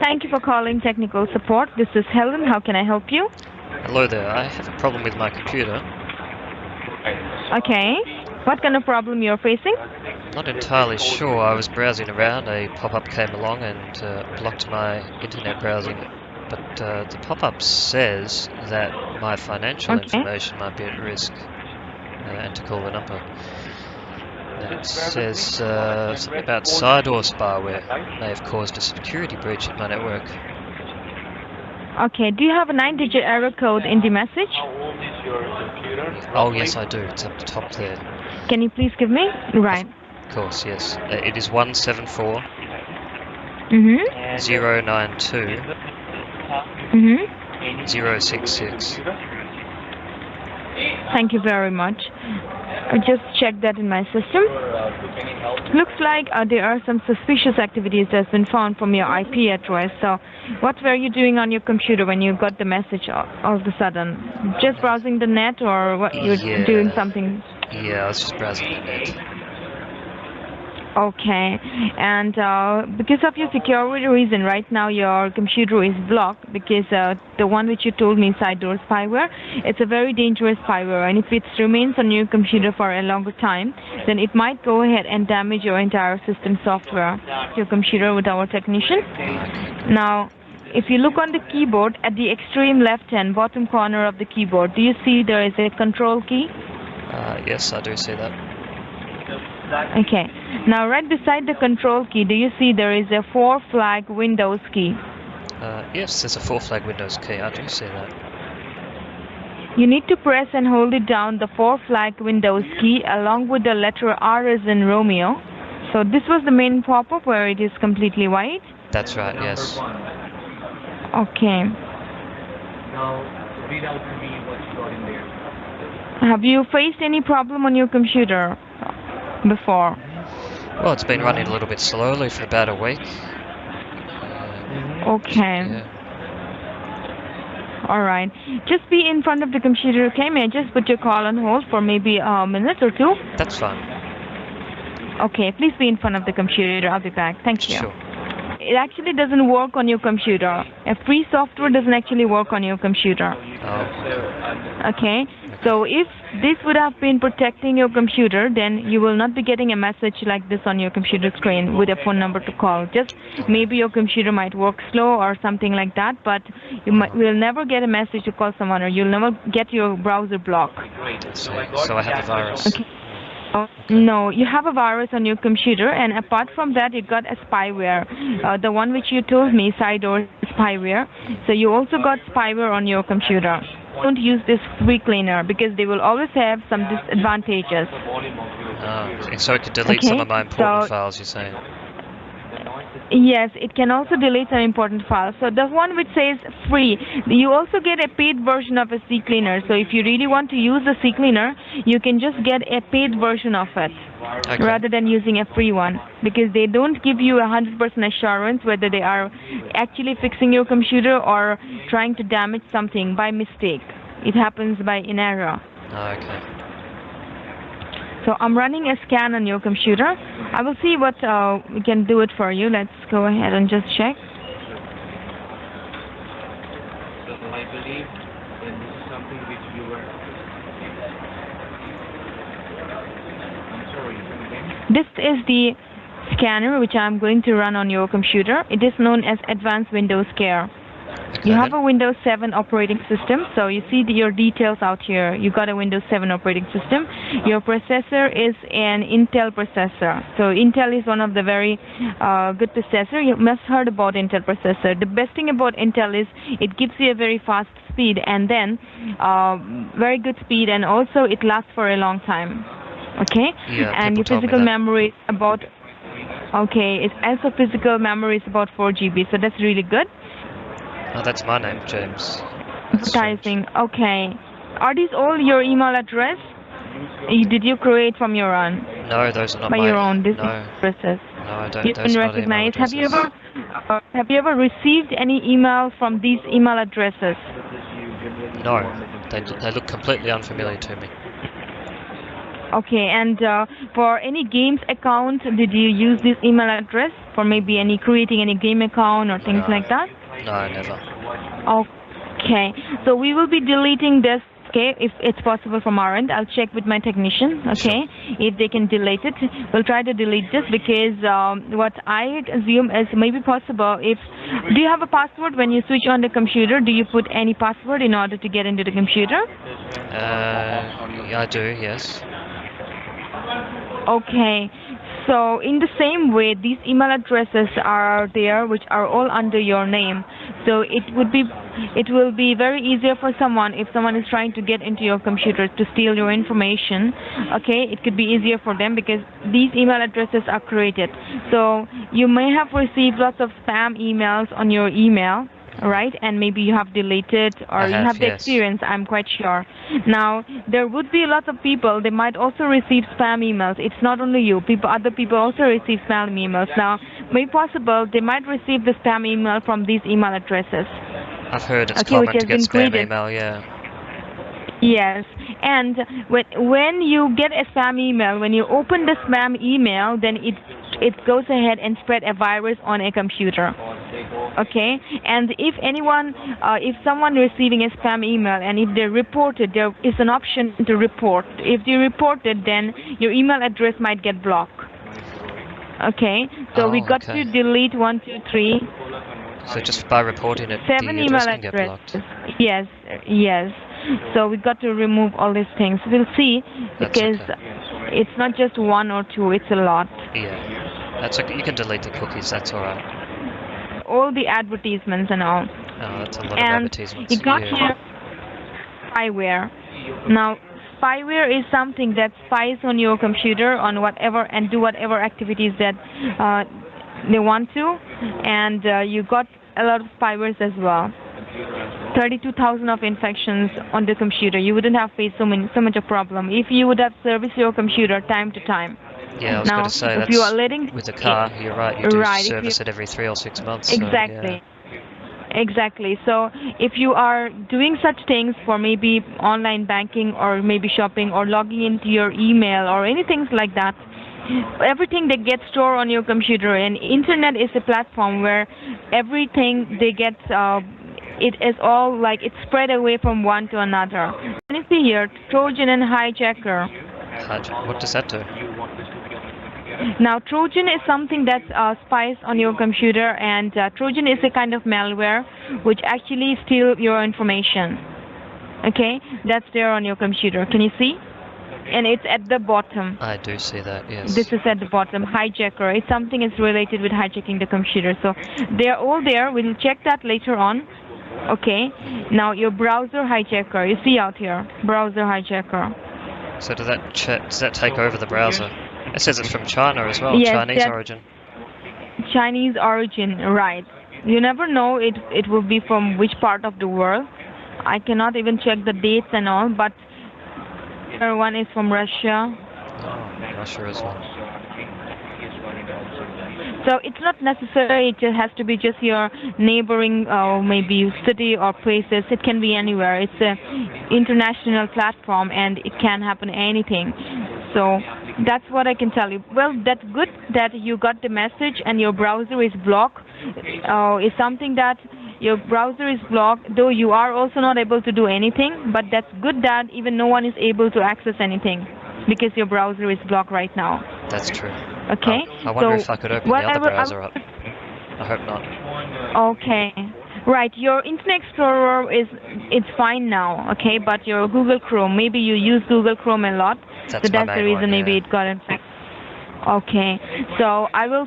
Thank you for calling technical support. This is Helen. How can I help you? Hello there, I have a problem with my computer. Okay. What kind of problem you're facing? Not entirely sure. I was browsing around, a pop-up came along and blocked my internet browsing. But the pop-up says that my financial information might be at risk and to call the number. And it says something about side-door spyware may have caused a security breach in my network. Okay, do you have a 9-digit error code in the message? Oh yes, I do. It's up the top there. Can you please give me? Right. Of course, yes. It is 174 092 066. Thank you very much. I just checked that in my system. Looks like there are some suspicious activities that's been found from your IP address. So what were you doing on your computer when you got the message all of a sudden? Just browsing the net, or what? You're doing something? Yeah, I was just browsing the net. Okay, and because of your security reason, right now your computer is blocked because the one which you told me, side door spyware, it's a very dangerous spyware, and if it remains on your computer for a longer time, then it might go ahead and damage your entire system software, your computer with our technician. Now, if you look on the keyboard at the extreme left-hand bottom corner of the keyboard, do you see there is a control key? Yes, I do see that. Okay. Now, right beside the control key, do you see there is a 4-flag Windows key? Yes, there's a 4-flag Windows key. I do see that. You need to press and hold it down, the 4-flag Windows key, along with the letter R as in Romeo. So this was the main pop-up where it is completely white? That's right, yes. Okay. Now, read out to me what's got in there. Have you faced any problem on your computer before? Well, it's been running a little bit slowly for about a week. Okay. Yeah. All right. Just be in front of the computer, okay? May I just put your call on hold for maybe a minute or two? That's fine. Okay, please be in front of the computer. I'll be back. Thank you. Sure. It actually doesn't work on your computer. A free software doesn't actually work on your computer. Oh. Okay? So if this would have been protecting your computer, then you will not be getting a message like this on your computer screen with a phone number to call. Just maybe your computer might work slow or something like that, but you will never get a message to call someone, or you'll never get your browser blocked. So I have a virus. Okay. No, you have a virus on your computer, and apart from that, it got a spyware. The one which you told me, side door spyware. So you also got spyware on your computer. Don't use this free cleaner because they will always have some disadvantages. So it could delete some of my important files, you're saying? Yes, it can also delete some important files. So the one which says free, you also get a paid version of a CCleaner. So if you really want to use the CCleaner, you can just get a paid version of it rather than using a free one, because they don't give you 100% assurance whether they are actually fixing your computer or trying to damage something by mistake. It happens by an error. Okay. So I'm running a scan on your computer. I will see what we can do it for you. Let's go ahead and just check. So I believe that this is something which you were... I'm sorry, again? This is the scanner which I'm going to run on your computer. It is known as Advanced Windows Care. You have a Windows 7 operating system, so you see your details out here. You got a Windows 7 operating system. Your processor is an Intel processor. So Intel is one of the very good processor. You must have heard about Intel processor. The best thing about Intel is it gives you a very fast speed, and then very good speed, and also it lasts for a long time. Okay? Yeah, and your physical memory is about... Okay, it's also physical memory is about 4 GB, so that's really good. Oh, that's my name, James. Advertising. Okay. Are these all your email address? Did you create from your own? No, those are not by my... your own No, addresses. I don't. You can recognize. Have you ever received any email from these email addresses? No, they look completely unfamiliar to me. Okay, and for any games account, did you use this email address for maybe creating any game account or things No. like that? No, never. Okay, so we will be deleting this, okay, if it's possible from our end. I'll check with my technician, okay, if they can delete it. We'll try to delete this because what I assume is maybe possible if... Do you have a password when you switch on the computer? Do you put any password in order to get into the computer? I do, yes. Okay, so in the same way, these email addresses are there, which are all under your name. So it will be very easier for someone if someone is trying to get into your computer to steal your information. Okay, it could be easier for them because these email addresses are created. So you may have received lots of spam emails on your email, right? And maybe you have deleted or you have the yes. experience, I'm quite sure. Now, there would be lots of people, they might also receive spam emails. It's not only you, other people also receive spam emails. Now, maybe possible they might receive the spam email from these email addresses. I've heard it's common to get spam email, yeah. Yes, and when you get a spam email, when you open the spam email, then it goes ahead and spread a virus on a computer. Okay, and if someone receiving a spam email and if they report it, there is an option to report. If you report it, then your email address might get blocked. Okay, so we got to delete 1, 2, 3. So just by reporting it, 7 the email address can get blocked. Yes, yes. So we got to remove all these things. We'll see because it's not just 1 or 2; it's a lot. Yeah, that's okay. You can delete the cookies. That's all right. All the advertisements and all. Oh, that's a lot of advertisements. You got here spyware. Now, spyware is something that spies on your computer on whatever and do whatever activities that they want to, and you got a lot of spywares as well. 32,000 of infections on the computer. You wouldn't have faced so much a problem if you would have serviced your computer time to time. Yeah, I was going to say if you are letting with the car, you're right. You do service it every 3 or 6 months. Exactly. So, yeah. Exactly. So if you are doing such things for maybe online banking or maybe shopping or logging into your email or anything like that, everything that gets stored on your computer, and internet is a platform where everything they get, it is all like it's spread away from one to another. Can you see here, Trojan and hijacker? What does that do? Now, Trojan is something that spies on your computer, and Trojan is a kind of malware which actually steals your information. Okay, that's there on your computer. Can you see? And it's at the bottom. I do see that, yes. This is at the bottom, hijacker. It's something is related with hijacking the computer. So they're all there. We'll check that later on. Okay. Now your browser hijacker. You see out here, browser hijacker. So does that take over the browser? It says it's from China as well, yes, Chinese origin. Chinese origin, right. You never know it will be from which part of the world. I cannot even check the dates and all, but one is from Russia. Oh, Russia as well. So it's not necessary, it has to be just your neighboring maybe city or places. It can be anywhere. It's an international platform and it can happen anything. So that's what I can tell you. Well, that's good that you got the message and your browser is blocked. It's something that your browser is blocked, though you are also not able to do anything, but that's good that even no one is able to access anything because your browser is blocked right now. That's true. Okay. I wonder if I could open the other browser up. I hope not. Okay. Right. Your Internet Explorer it's fine now, okay, but your Google Chrome, maybe you use Google Chrome a lot, so that's the reason maybe it got infected. Okay, so I will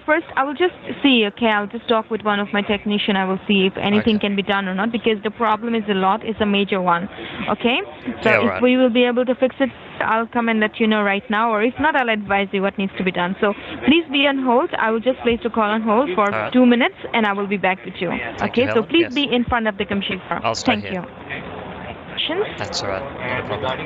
just see, okay, I'll just talk with one of my technicians. I will see if anything can be done or not, because the problem is it's a major one, okay? So if we will be able to fix it, I'll come and let you know right now, or if not, I'll advise you what needs to be done. So please be on hold. I will just place the call on hold for 2 minutes, and I will be back with you. Okay, so please be in front of the computer. I'll stay here. Thank you. That's all right, not a problem.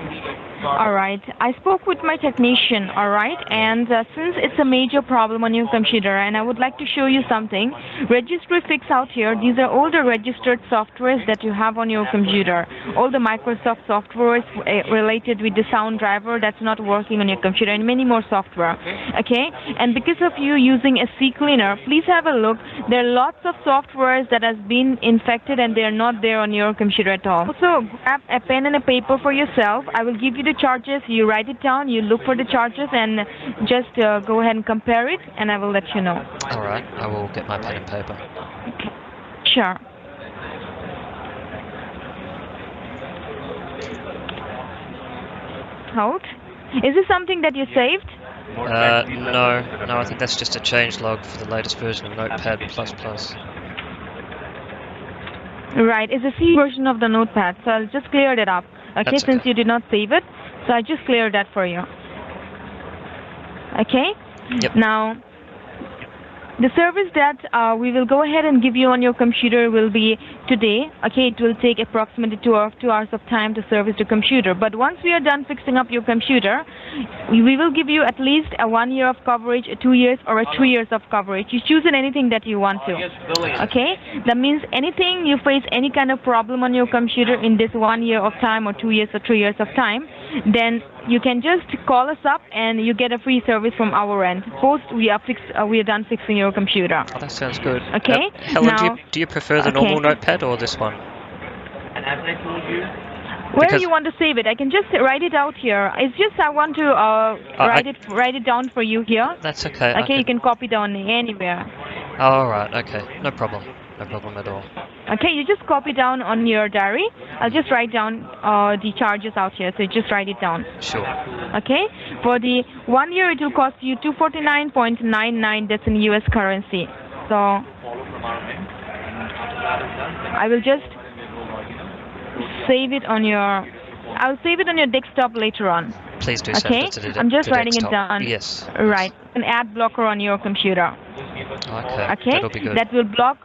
Alright, I spoke with my technician, alright, and since it's a major problem on your computer and I would like to show you something, registry fix out here, these are all the registered softwares that you have on your computer. All the Microsoft softwares related with the sound driver that's not working on your computer and many more software, okay? And because of you using a CCleaner, please have a look. There are lots of softwares that has been infected and they're not there on your computer at all. Also, grab a pen and a paper for yourself. I will give you the charges. You write it down. You look for the charges and just go ahead and compare it, and I will let you know. All right, I will get my pen and paper. Okay. Sure. Hold. Is this something that you saved? No, I think that's just a change log for the latest version of Notepad++. Right, it's a C version of the Notepad, so I'll just clear that up. Okay, That's since okay. you did not save it, so I just cleared that for you. Okay? Yep. Now, the service that we will go ahead and give you on your computer will be today. Okay, it will take approximately 2 hours of time to service the computer. But once we are done fixing up your computer, we will give you at least a 1 year of coverage, 2 years, or a 3 years of coverage. You choose anything that you want to. Okay, that means anything you face any kind of problem on your computer in this 1 year of time, or 2 years, or 3 years of time, then you can just call us up and you get a free service from our end. Post we are done fixing your computer. Oh, that sounds good. Okay. Helen, now, do you prefer the normal Notepad or this one? And as I told you, where Because- you want to save it? I can just write it out here. It's just I want to write it down for you here. That's okay. Okay, you can copy down anywhere. All right. Okay. No problem. No problem at all. Okay, you just copy down on your diary. I'll just write down the charges out here. So you just write it down. Sure. Okay. For the 1 year, it will cost you $249.99. That's in US currency. So follow from our end. And after that is done, then I will just save it on your. I'll save it on your desktop later on. Please do send Okay. it to the I'm just the writing it desktop. down. Yes. Right. An ad blocker on your computer. Okay. Okay. That'll be good. That will block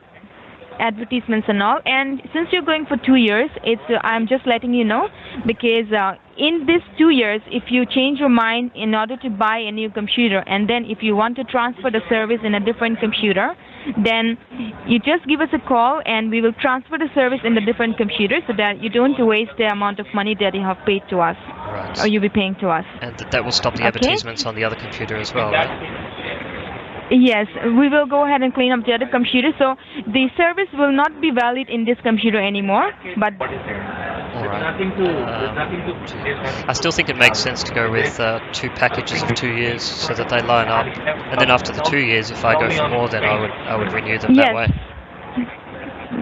advertisements and all. And since you're going for 2 years, it's I'm just letting you know because in this 2 years, if you change your mind in order to buy a new computer, and then if you want to transfer the service in a different computer, then you just give us a call and we will transfer the service in the different computer so that you don't waste the amount of money that you have paid to us Right. or you'll be paying to us. And that will stop the Okay. advertisements on the other computer as well, right? Yes, we will go ahead and clean up the other computer. So the service will not be valid in this computer anymore. But what is there? All There's right. nothing to. There's nothing to. There's nothing I still think it makes sense to go with 2 packages of 2 years so that they line up. And then after the 2 years, if I go for more, then I would renew them that yes, way.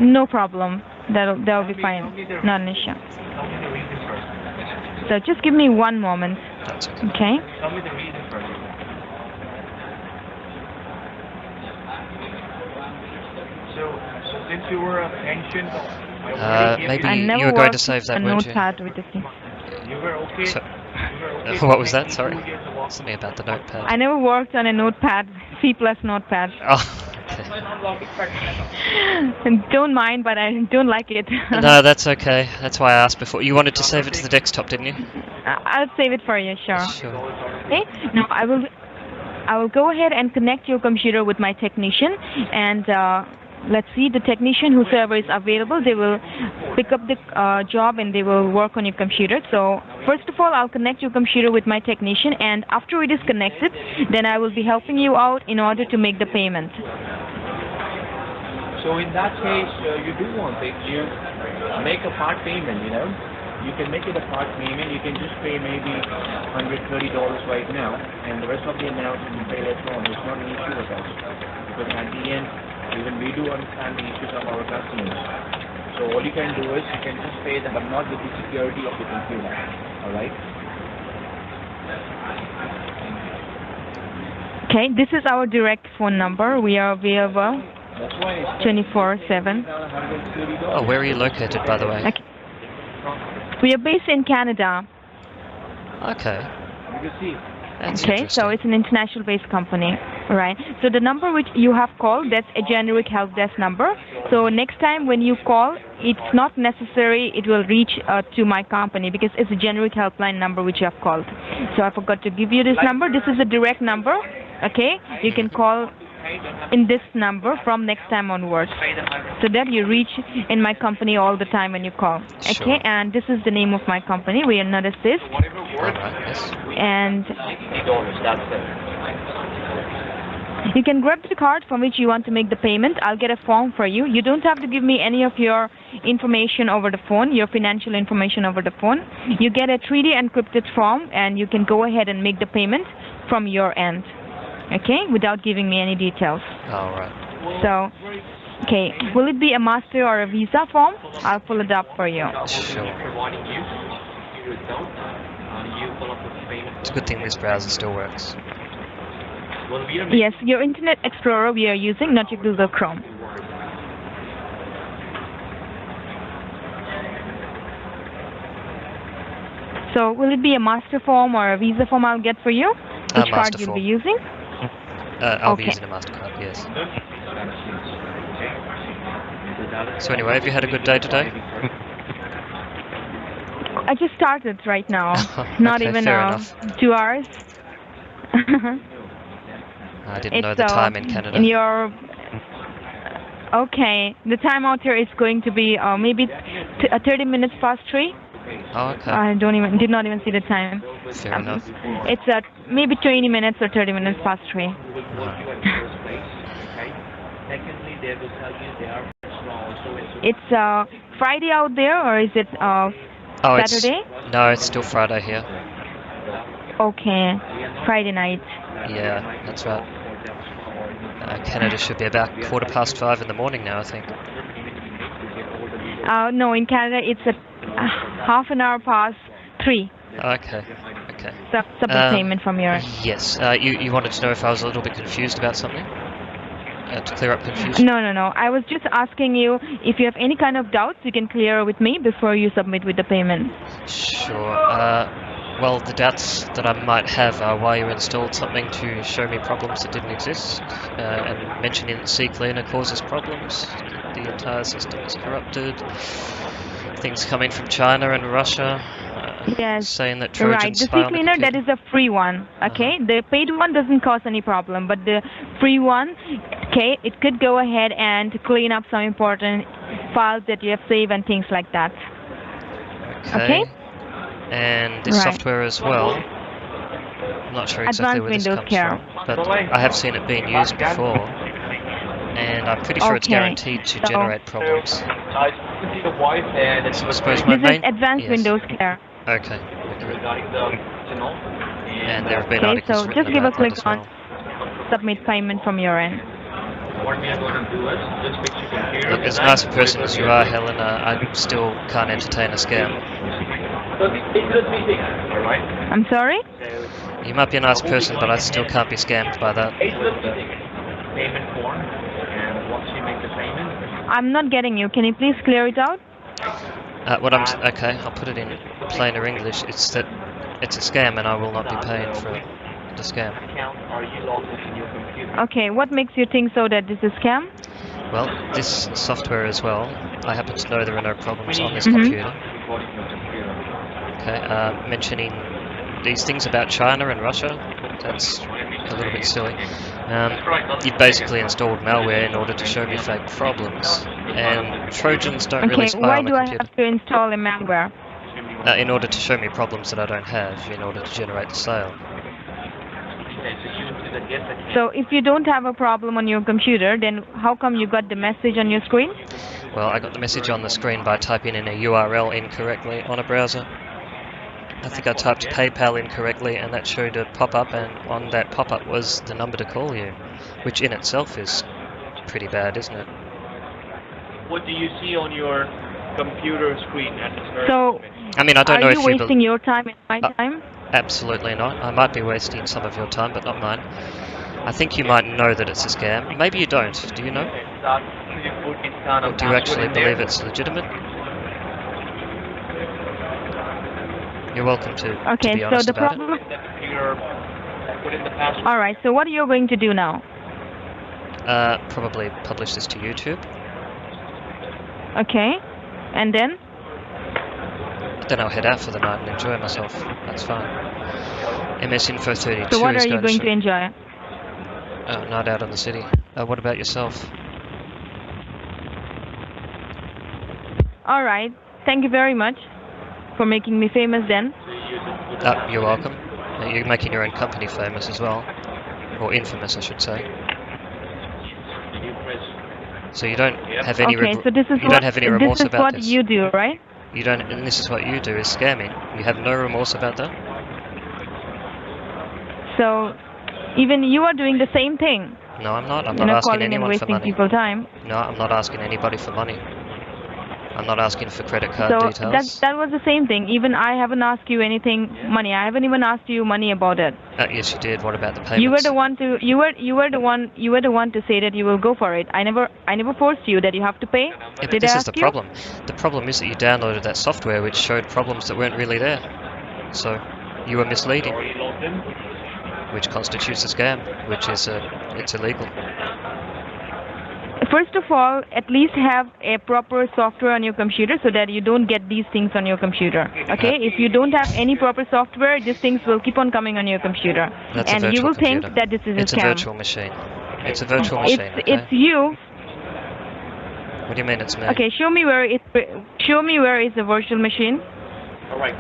no problem. That'll be fine. Not an issue. Tell me the reason first. So just give me 1 moment. That's okay. Okay. Tell me the reason first. So since you were a pension, Maybe I never you were going to worked save that, a weren't you? notepad with this thing. you were okay. So- You were okay What for was that? next Sorry. 2 years of work. Something about the notepad. I never worked on a notepad, C+ notepad. Oh, okay. Don't mind, but I don't like it. No, that's okay. That's why I asked before. You wanted to save it to the desktop, didn't you? I'll save it for you, sure. Sure. Okay. Now I will go ahead and connect your computer with my technician, and let's see the technician whosoever is available. They will pick up the job and they will work on your computer. So first of all, I'll connect your computer with my technician, and after it is connected, then I will be helping you out in order to make the payment. So in that case, you do one thing. You make a part payment. You can make it a part payment. You can just pay maybe $130 right now, and the rest of the amount you can pay later on. It's not an issue with us because at the end, even we do understand the issues of our customers. So all you can do is you can just pay them, but not with the security of the computer. All right. Okay, this is our direct phone number. We are available That's why it's 24/7. $130. Oh, where are you located, by the way? Okay. We are based in Canada. Okay. You can see. That's Okay, so interesting. it's an international based company. Right. So the number which you have called, that's a generic help desk number. So next time when you call, it's not necessary it will reach to my company because it's a generic helpline number which you have called. So I forgot to give you this number. This is a direct number. Okay. You can call in this number from next time onwards, so that you reach in my company all the time when you call. Okay. Sure. And this is the name of my company. We are not assist. Alright, yes. And $60, that's it. you can grab the card from which you want to make the payment. I'll get a form for you. You don't have to give me any of your information over the phone, your financial information over the phone. You get a 3D encrypted form and you can go ahead and make the payment from your end. Okay, without giving me any details. Alright. So, okay, will it be a master or a visa form? I'll pull it up for you. Sure. It's a good thing this browser still works. Yes, your Internet Explorer we are using, not your Google Chrome. So, will it be a master form or a visa form I'll get for you? Which card you'll be using? I'll be using a MasterCard, yes. So anyway, have you had a good day today? I just started right now. Not Okay, even fair enough. 2 hours. I didn't know the time in Canada. In your okay, the time out here is going to be maybe 30 minutes past 3. Oh, okay. I did not even see the time. Fair enough. It's maybe 20 minutes or 30 minutes past 3. It's Friday out there, or is it Saturday? No, it's still Friday here. Okay, Friday night. Yeah, that's right. Canada should be about 5:15 in the morning now, I think. No, in Canada it's at half an hour past 3. Okay, okay. Submit payment from your end. Yes, you wanted to know if I was a little bit confused about something? To clear up confusion? No. I was just asking you if you have any kind of doubts, you can clear with me before you submit with the payment. Sure. Well, the doubts that I might have are why you installed something to show me problems that didn't exist, and mentioning that CCleaner causes problems, the entire system is corrupted, things coming from China and Russia, yes, saying that Trojans right. The spy on the CCleaner, that computer. is a free one, okay? The paid one doesn't cause any problem, but the free one, okay, it could go ahead and clean up some important files that you have saved and things like that. Okay? And this software as well. I'm not sure exactly where this comes from, but I have seen it being used before, and I'm pretty sure it's guaranteed to generate problems. So I suppose my This is Advanced Windows Care. Okay. And there have been articles so written just give a about that click as on well. submit payment from your end. What we are going to do is just fix your computer. Look, as a nice a person as you are, Helena, I still can't entertain a scam. Alright? I'm sorry? You might be a nice person, but I still can't be scammed by that. Payment form, and once you make the payment, I'm not getting you. Can you please clear it out? Okay, I'll put it in plainer English. It's that it's a scam, and I will not be paying for the scam. are you logged in your computer? Okay, what makes you think so that this is a scam? Well, this software as well, I happen to know there are no problems on this computer. Okay, mentioning these things about China and Russia, that's a little bit silly. You basically installed malware in order to show me fake problems, and Trojans don't really spy why on the do I computer. have to install a malware? In order to show me problems that I don't have, in order to generate the sale. So if you don't have a problem on your computer, then how come you got the message on your screen? Well, I got the message on the screen by typing in a URL incorrectly on a browser. I think I typed PayPal incorrectly, and that showed a pop-up, and on that pop-up was the number to call you, which in itself is pretty bad, isn't it? What do you see on your computer screen at the very So, moment? I mean, I don't know if are you wasting your time and my time? Absolutely not. I might be wasting some of your time, but not mine. I think you might know that it's a scam. Maybe you don't. Do you know? Or do you actually believe it's legitimate? You're welcome to be So honest the about problem, Put in the password. All right. So what are you going to do now? Probably publish this to YouTube. Okay. And then? Then I'll head out for the night and enjoy myself. That's fine. MS Info 32 So what is are you going to enjoy? Night out in the city. What about yourself? All right. Thank you very much for making me famous then. You're welcome. You're making your own company famous as well. Or infamous, I should say. So you don't have any Okay, so this is you don't have any remorse about this this. is what you do, right? You don't, and this is what you do, is scamming. You have no remorse about that? So even you are doing the same thing. No, I'm not. I'm You're not not asking calling and anyone for wasting money. people's time. No, I'm not asking anybody for money. I'm not asking for credit card So details. that was the same thing. Even I haven't asked you anything money. I haven't even asked you money about it. Yes, you did. What about the payments? You were the one to say that you will go for it. I never forced you that you have to pay. Yeah, but Did this I is the ask you? problem. The problem is that you downloaded that software which showed problems that weren't really there. So you were misleading, which constitutes a scam, which is it's illegal. First of all, at least have a proper software on your computer so that you don't get these things on your computer. Okay? If you don't have any proper software, these things will keep on coming on your computer. That's and a virtual you will computer. think that this is It's a scam. a virtual machine. It's a virtual machine. Okay? It's you. What do you mean it's me? Okay, show me where it's a virtual machine.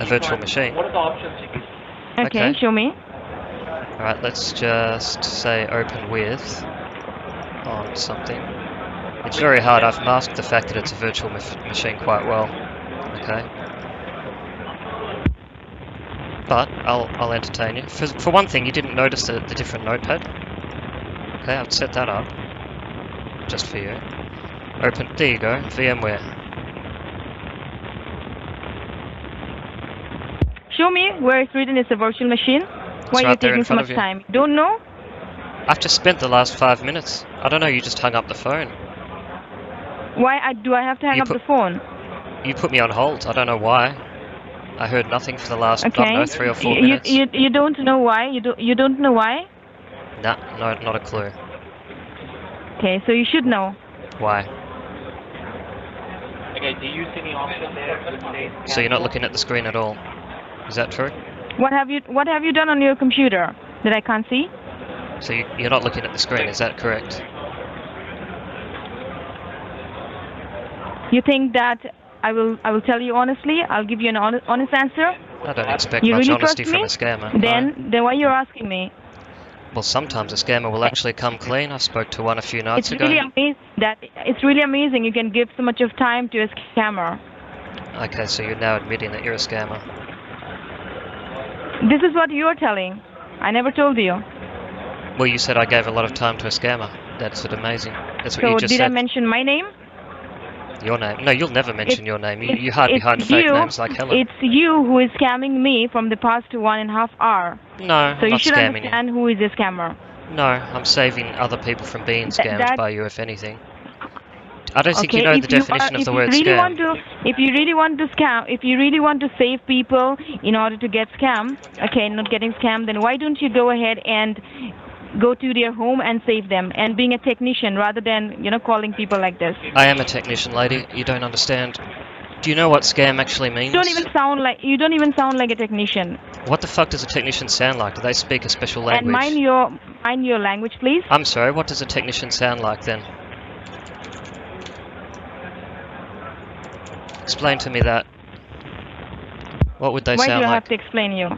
A virtual machine. What are the options you can Okay, Okay. show me. All right, let's just say open with on something. It's very hard. I've masked the fact that it's a virtual machine quite well. Okay. But I'll entertain you. For one thing, you didn't notice the different notepad. Okay, I've set that up just for you. Open. There you go. VMware. Show me where it's written it's a virtual machine. Why are you right there in taking so front much of you. time? Don't know? I've just spent the last 5 minutes. I don't know. You just hung up the phone. Why do I have to hang You up put- the phone? You put me on hold. I don't know why. I heard nothing for the last, I don't Okay. know, 3 or 4 You, minutes. you don't know why? You don't know why? No, not a clue. Okay, so you should know. Why? Okay, do you see any option there? So you're not looking at the screen at all. Is that true? What have you done on your computer that I can't see? So you're not looking at the screen, is that correct? You think that I will tell you honestly? I'll give you an honest answer. I don't expect You much really honesty trust from me? a scammer. no. Then why you're asking me? Well, sometimes a scammer will actually come clean. I spoke to one a few nights It's ago. really amazing you can give so much of time to a scammer. Okay, so you're now admitting that you're a scammer. This is what you're telling. I never told you. Well, you said I gave a lot of time to a scammer. That's amazing. That's what So you just did I said. mention my name? Your name? No, you'll never mention your name. You It's- hide it's behind fake you- names like Helen. It's you who is scamming me from the past 1.5 hours. No, So I'm you not should scamming you. understand who is a scammer. No, I'm saving other people from being scammed that- by you, if anything. I don't think Okay, you know if the definition of the word if you really want to save people in order to get scammed, okay, not getting scammed, then why don't you go ahead and go to their home and save them, and being a technician rather than calling people like this. I am a technician, lady. You don't understand. Do you know what scam actually means? You don't even sound like a technician. What the fuck does a technician sound like? Do they speak a special language? And mind your language, please. I'm sorry, what does a technician sound like then? Explain to me that. What would they Why sound do I like? have to explain you?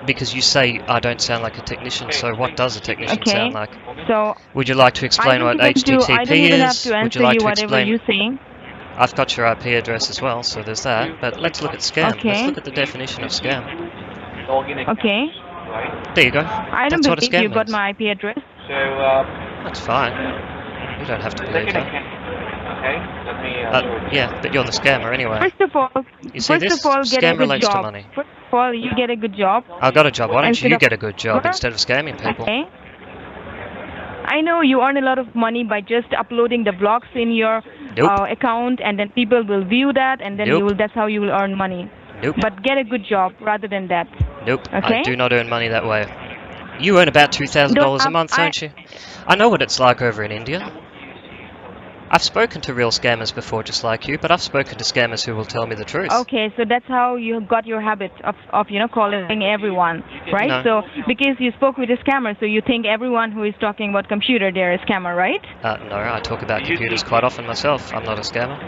Because you say I don't sound like a technician, so what does a technician Okay. sound like? So Would you like to explain what I don't HTTP even have is? to Would answer you like you to whatever explain? you say. I've got your IP address as well, so there's that. But let's look at scam. Let's Okay. look at the definition of scam. Login account, Okay. right? There you go. I don't That's what a believe scam you got means. my IP address. So, That's fine. You don't have to believe second that. account. Okay, let me. Yeah, but you're the scammer anyway. First of all, You see, this get a scam good relates to job. money. First of all, you get a good job. I got a job. Why don't Instead you of- get a good job What? instead of scamming people? Okay. I know you earn a lot of money by just uploading the vlogs in your Nope. account, and then people will view that, and then Nope. that's how you will earn money. Nope. But get a good job rather than that. Nope. Okay. I do not earn money that way. You earn about $2,000 a month, I- don't you? I know what it's like over in India. I've spoken to real scammers before, just like you, but I've spoken to scammers who will tell me the truth. Okay, so that's how you got your habit of calling everyone, right? No. So because you spoke with a scammer, so you think everyone who is talking about computer, they're a scammer, right? No, I talk about computers quite often myself. I'm not a scammer.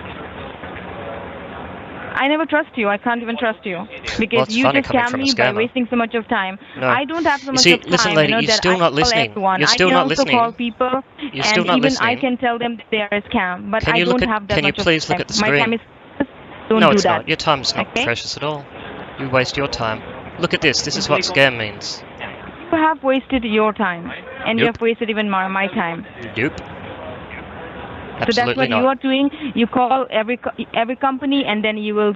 I never trust you. I can't even trust you because Well, it's you funny just coming scam from a me by scammer. wasting so much of time. No. I don't have so You much see, of time. listen, lady, you're that still I not call listening. everyone. You're still I can not also listening. call people, You're still and not even listening. I can tell them that they are a scam. But Can I you don't look at- have that can you much please of look time. at the My screen? time is don't No, do it's that. not. Your time's not Okay? precious at all. You waste your time. Look at this. This is what scam means. You have wasted your time, and you Nope. have wasted even my time. Nope. So that's Absolutely what you not. are doing. You call every company, and then you will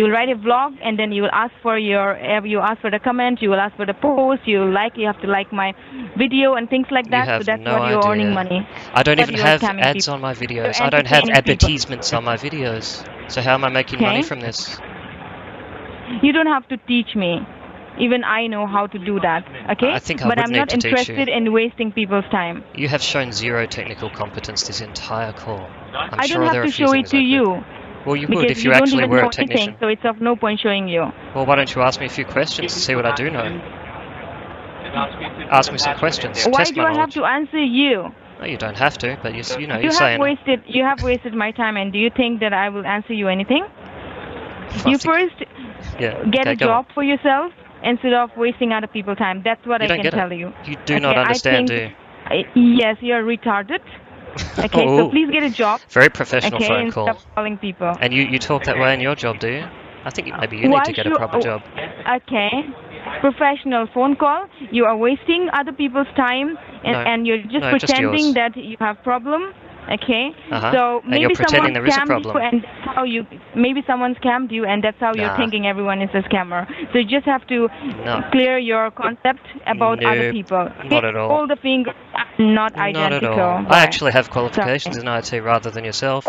write a vlog, and then you will ask for the comment, you will ask for the post, you have to like my video and things like You that. have So that's no what you're idea. earning money. I don't But even you are have scamming ads people. on my videos. You're I don't have entertaining people. advertisements on my videos. So how am I making money Okay. from this? You don't have to teach me. Even I know how to do that. Okay. I think I but would I'm need not to teach interested you. in wasting people's time. You have shown zero technical competence this entire call. I'm I sure don't there have are to a few show things it to I could. you. Well, you Because would if you don't actually even were know a technician. anything, so it's of no point showing you. Well, why don't you ask me a few questions to see what I do know? Ask me some questions. Why Test do my I have knowledge. to answer you? No, you don't have to, but you're You saying. have wasted my time, and do you think that I will answer you anything? I You think- first Yeah. get okay, a go on. job for yourself instead of wasting other people's time. That's what You I don't can get tell it. you. You do not understand, do you? Yes, you're retarded. Okay, so Oh, please get a job. very professional Okay, phone instead call. of calling people. And you talk that way in your job, do you? I think maybe you need to get a proper job. Okay, professional phone call. You are wasting other people's time, and, No. and you're just No, just pretending yours. that you have problem. Okay, Uh-huh. so And you're maybe pretending someone there is a scammed problem. you, and that's how maybe someone scammed you, and that's how you're Nah. thinking everyone is a scammer. So you just have to No. clear your concept about other Nope, people. not at all. All the fingers are not Not at identical. all. Bye. I actually have qualifications Sorry. in IT rather than yourself.